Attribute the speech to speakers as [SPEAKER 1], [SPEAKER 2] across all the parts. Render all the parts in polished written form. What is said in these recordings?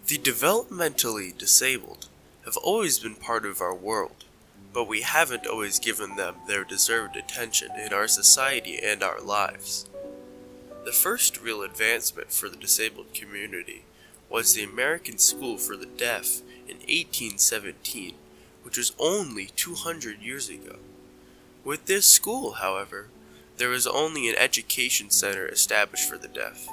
[SPEAKER 1] The developmentally disabled have always been part of our world, but we haven't always given them their deserved attention in our society and our lives. The first real advancement for the disabled community was the American School for the Deaf in 1817, which was only 200 years ago. With this school, however, there was only an education center established for the deaf.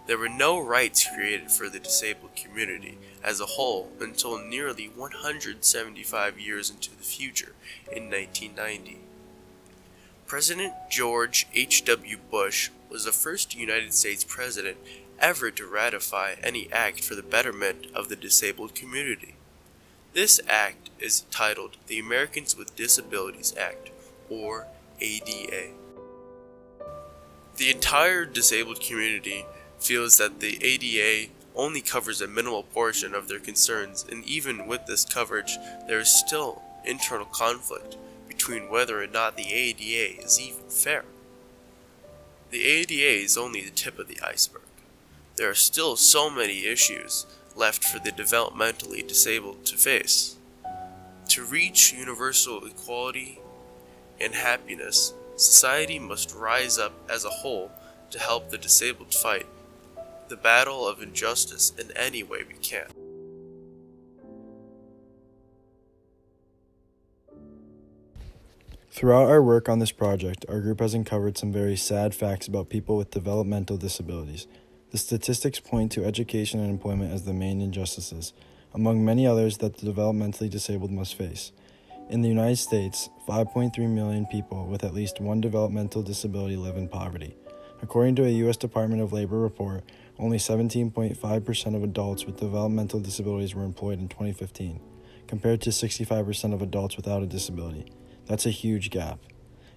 [SPEAKER 1] There were no rights created for the disabled community as a whole until nearly 175 years into the future in 1990. President George H.W. Bush was the first United States president ever to ratify any act for the betterment of the disabled community. This act is titled the Americans with Disabilities Act, or ADA. The entire disabled community feels that the ADA only covers a minimal portion of their concerns, and even with this coverage, there is still internal conflict between whether or not the ADA is even fair. The ADA is only the tip of the iceberg. There are still so many issues left for the developmentally disabled to face. To reach universal equality and happiness, society must rise up as a whole to help the disabled fight the battle of injustice in any way we can.
[SPEAKER 2] Throughout our work on this project, our group has uncovered some very sad facts about people with developmental disabilities. The statistics point to education and employment as the main injustices, among many others that the developmentally disabled must face. In the United States, 5.3 million people with at least one developmental disability live in poverty. According to a U.S. Department of Labor report, only 17.5% of adults with developmental disabilities were employed in 2015, compared to 65% of adults without a disability. That's a huge gap.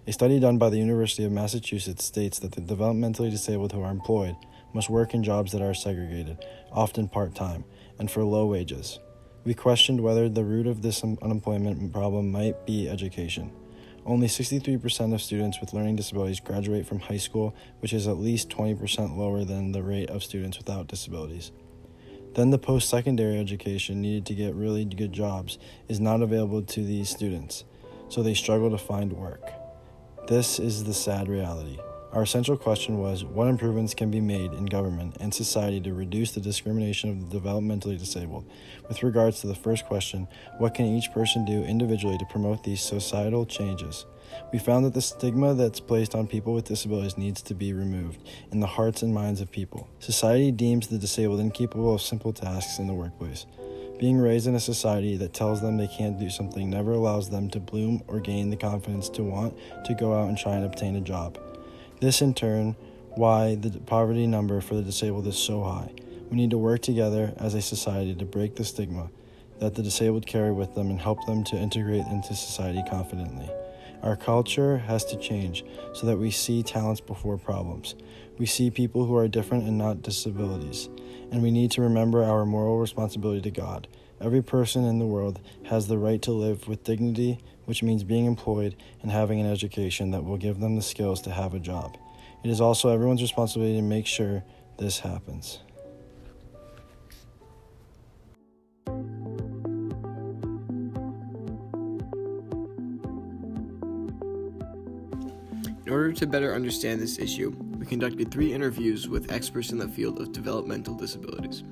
[SPEAKER 2] A study done by the University of Massachusetts states that the developmentally disabled who are employed must work in jobs that are segregated, often part-time, and for low wages. We questioned whether the root of this unemployment problem might be education. Only 63% of students with learning disabilities graduate from high school, which is at least 20% lower than the rate of students without disabilities. Then the post-secondary education needed to get really good jobs is not available to these students, so they struggle to find work. This is the sad reality. Our essential question was, what improvements can be made in government and society to reduce the discrimination of the developmentally disabled? With regards to the first question, what can each person do individually to promote these societal changes? We found that the stigma that's placed on people with disabilities needs to be removed in the hearts and minds of people. Society deems the disabled incapable of simple tasks in the workplace. Being raised in a society that tells them they can't do something never allows them to bloom or gain the confidence to want to go out and try and obtain a job. This, in turn, why the poverty number for the disabled is so high. We need to work together as a society to break the stigma that the disabled carry with them and help them to integrate into society confidently. Our culture has to change so that we see talents before problems. We see people who are different and not disabilities. And we need to remember our moral responsibility to God. Every person in the world has the right to live with dignity, which means being employed and having an education that will give them the skills to have a job. It is also everyone's responsibility to make sure this happens.
[SPEAKER 3] In order to better understand this issue, we conducted 3 interviews with experts in the field of developmental disabilities.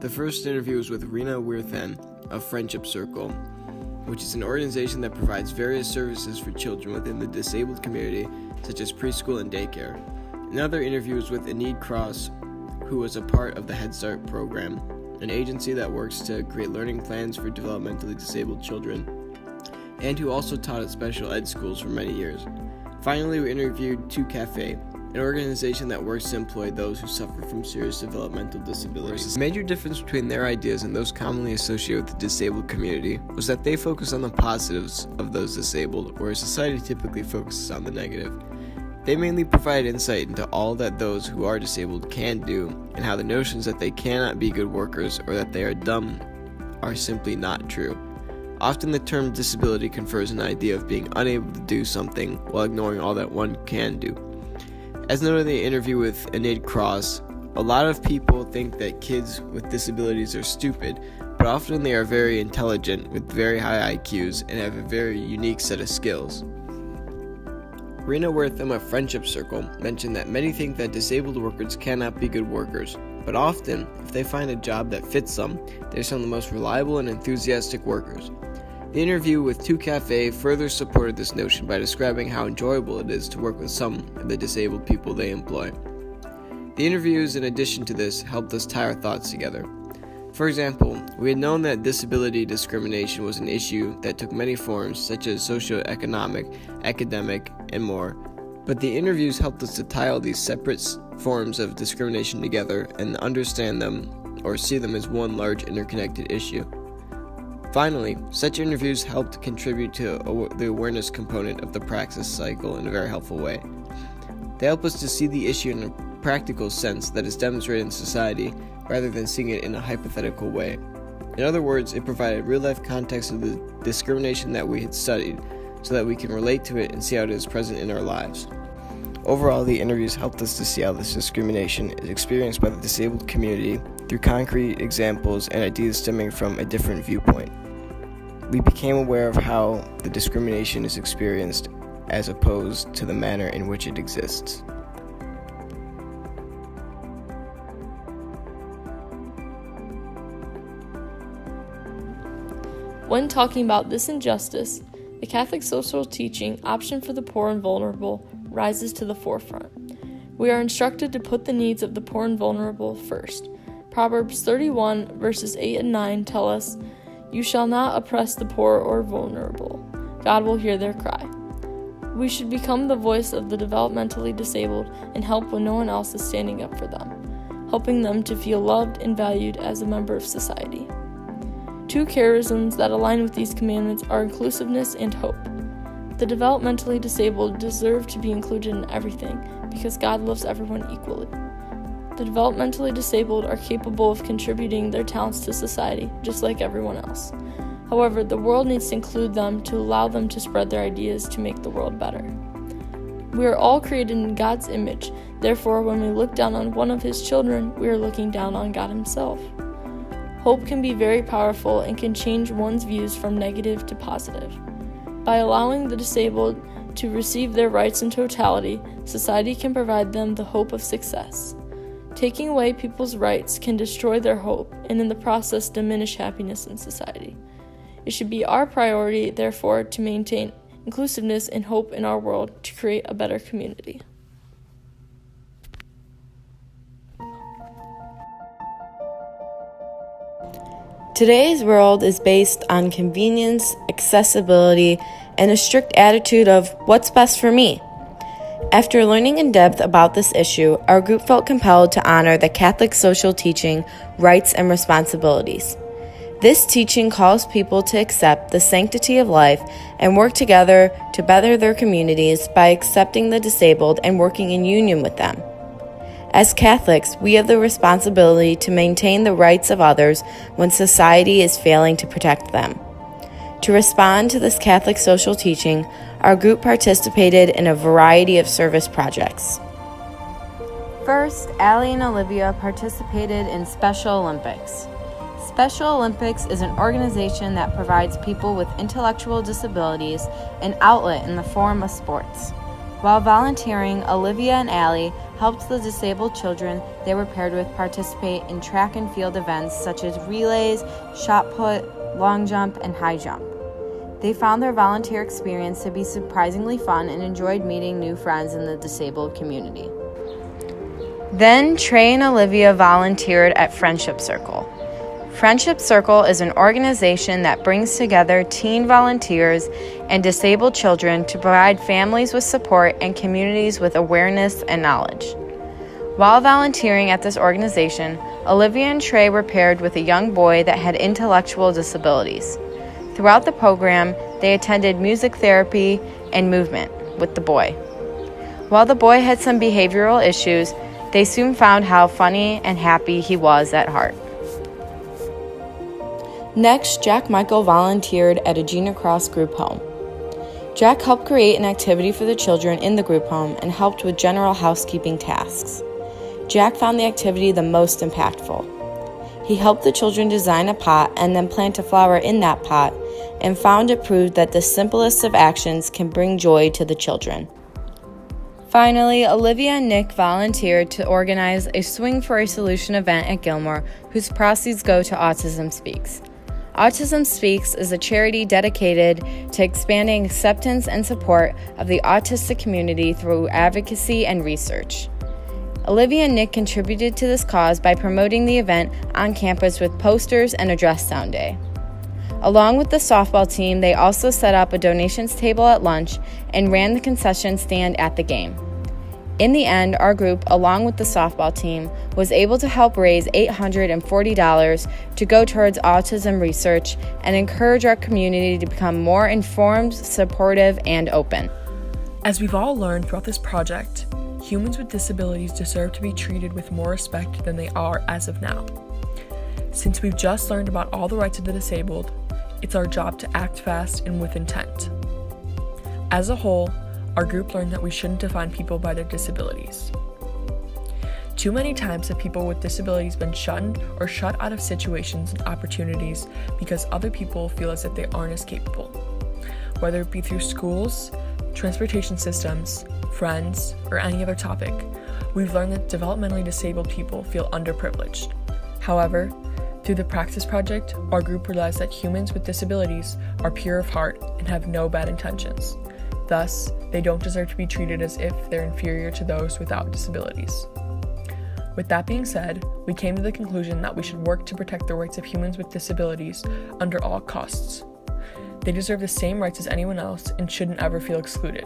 [SPEAKER 3] The first interview was with Rena Weirthan of Friendship Circle, which is an organization that provides various services for children within the disabled community, such as preschool and daycare. Another interview was with Enid Cross, who was a part of the Head Start program, an agency that works to create learning plans for developmentally disabled children, and who also taught at special ed schools for many years. Finally, we interviewed 2 Cafe, an organization that works to employ those who suffer from serious developmental disabilities. The major difference between their ideas and those commonly associated with the disabled community was that they focus on the positives of those disabled, whereas society typically focuses on the negative. They mainly provide insight into all that those who are disabled can do, and how the notions that they cannot be good workers or that they are dumb are simply not true. Often the term disability confers an idea of being unable to do something while ignoring all that one can do. As noted in the interview with Enid Cross, A lot of people think that kids with disabilities are stupid, but often they are very intelligent with very high IQs and have a very unique set of skills. Rena Wortham of Friendship Circle mentioned that many think that disabled workers cannot be good workers, but often, if they find a job that fits them, they're some of the most reliable and enthusiastic workers. The interview with 2 Cafe further supported this notion by describing how enjoyable it is to work with some of the disabled people they employ. The interviews, in addition to this, helped us tie our thoughts together. For example, we had known that disability discrimination was an issue that took many forms, such as socioeconomic, academic, and more, but the interviews helped us to tie all these separate forms of discrimination together and understand them or see them as one large interconnected issue. Finally, such interviews helped contribute to the awareness component of the Praxis cycle in a very helpful way. They help us to see the issue in a practical sense that is demonstrated in society rather than seeing it in a hypothetical way. In other words, it provided real-life context of the discrimination that we had studied so that we can relate to it and see how it is present in our lives. Overall, the interviews helped us to see how this discrimination is experienced by the disabled community through concrete examples and ideas stemming from a different viewpoint. We became aware of how the discrimination is experienced as opposed to the manner in which it exists.
[SPEAKER 4] When talking about this injustice, the Catholic social teaching option for the poor and vulnerable rises to the forefront. We are instructed to put the needs of the poor and vulnerable first. Proverbs 31 verses 8 and 9 tell us, "You shall not oppress the poor or vulnerable. God will hear their cry." We should become the voice of the developmentally disabled and help when no one else is standing up for them, helping them to feel loved and valued as a member of society. 2 charisms that align with these commandments are inclusiveness and hope. The developmentally disabled deserve to be included in everything because God loves everyone equally. The developmentally disabled are capable of contributing their talents to society, just like everyone else. However, the world needs to include them to allow them to spread their ideas to make the world better. We are all created in God's image. Therefore, when we look down on one of His children, we are looking down on God Himself. Hope can be very powerful and can change one's views from negative to positive. By allowing the disabled to receive their rights in totality, society can provide them the hope of success. Taking away people's rights can destroy their hope and in the process diminish happiness in society. It should be our priority, therefore, to maintain inclusiveness and hope in our world to create a better community.
[SPEAKER 5] Today's world is based on convenience, accessibility, and a strict attitude of what's best for me. After learning in depth about this issue, our group felt compelled to honor the Catholic social teaching, rights and responsibilities. This teaching calls people to accept the sanctity of life and work together to better their communities by accepting the disabled and working in union with them. As Catholics, we have the responsibility to maintain the rights of others when society is failing to protect them. To respond to this Catholic social teaching, our group participated in a variety of service projects. First, Allie and Olivia participated in Special Olympics. Special Olympics is an organization that provides people with intellectual disabilities an outlet in the form of sports. While volunteering, Olivia and Allie helped the disabled children they were paired with participate in track and field events such as relays, shot put, long jump, and high jump. They found their volunteer experience to be surprisingly fun and enjoyed meeting new friends in the disabled community. Then Trey and Olivia volunteered at Friendship Circle. Friendship Circle is an organization that brings together teen volunteers and disabled children to provide families with support and communities with awareness and knowledge. While volunteering at this organization, Olivia and Trey were paired with a young boy that had intellectual disabilities. Throughout the program, they attended music therapy and movement with the boy. While the boy had some behavioral issues, they soon found how funny and happy he was at heart. Next, Jack Michael volunteered at a Gina Cross group home. Jack helped create an activity for the children in the group home and helped with general housekeeping tasks. Jack found the activity the most impactful. He helped the children design a pot and then plant a flower in that pot, and found it proved that the simplest of actions can bring joy to the children. Finally, Olivia and Nick volunteered to organize a Swing for a Solution event at Gilmore, whose proceeds go to Autism Speaks. Autism Speaks is a charity dedicated to expanding acceptance and support of the autistic community through advocacy and research. Olivia and Nick contributed to this cause by promoting the event on campus with posters and a dress down day. Along with the softball team, they also set up a donations table at lunch and ran the concession stand at the game. In the end, our group, along with the softball team, was able to help raise $840 to go towards autism research and encourage our community to become more informed, supportive, and open.
[SPEAKER 4] As we've all learned throughout this project, humans with disabilities deserve to be treated with more respect than they are as of now. Since we've just learned about all the rights of the disabled, it's our job to act fast and with intent. As a whole, our group learned that we shouldn't define people by their disabilities. Too many times have people with disabilities been shunned or shut out of situations and opportunities because other people feel as if they aren't as capable. Whether it be through schools, transportation systems, friends, or any other topic, we've learned that developmentally disabled people feel underprivileged. However, through the Praxis project, our group realized that humans with disabilities are pure of heart and have no bad intentions. Thus, they don't deserve to be treated as if they're inferior to those without disabilities. With that being said, we came to the conclusion that we should work to protect the rights of humans with disabilities under all costs. They deserve the same rights as anyone else and shouldn't ever feel excluded.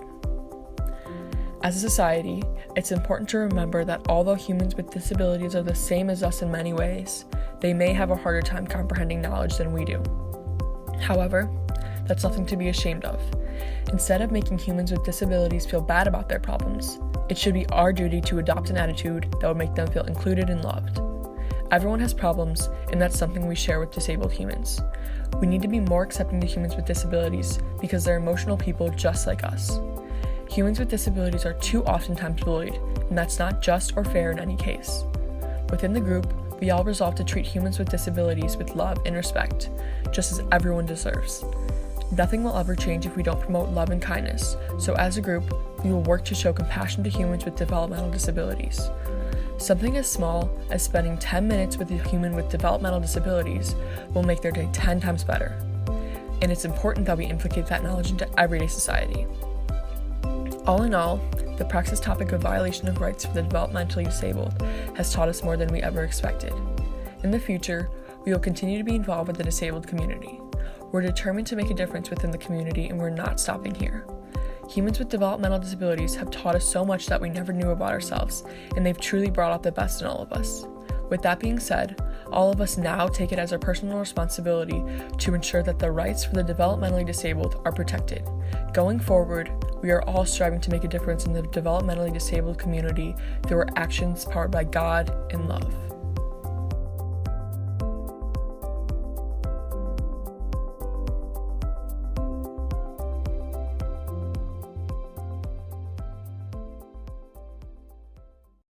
[SPEAKER 4] As a society, it's important to remember that although humans with disabilities are the same as us in many ways, they may have a harder time comprehending knowledge than we do. However, that's nothing to be ashamed of. Instead of making humans with disabilities feel bad about their problems, it should be our duty to adopt an attitude that would make them feel included and loved. Everyone has problems, and that's something we share with disabled humans. We need to be more accepting to humans with disabilities because they're emotional people just like us. Humans with disabilities are too oftentimes bullied, and that's not just or fair in any case. Within the group, we all resolve to treat humans with disabilities with love and respect, just as everyone deserves. Nothing will ever change if we don't promote love and kindness, so as a group, we will work to show compassion to humans with developmental disabilities. Something as small as spending 10 minutes with a human with developmental disabilities will make their day 10 times better. And it's important that we implicate that knowledge into everyday society. All in all, the Praxis topic of violation of rights for the developmentally disabled has taught us more than we ever expected. In the future, we will continue to be involved with the disabled community. We're determined to make a difference within the community, and we're not stopping here. Humans with developmental disabilities have taught us so much that we never knew about ourselves, and they've truly brought out the best in all of us. With that being said, all of us now take it as our personal responsibility to ensure that the rights for the developmentally disabled are protected. Going forward, we are all striving to make a difference in the developmentally disabled community through our actions powered by God and love.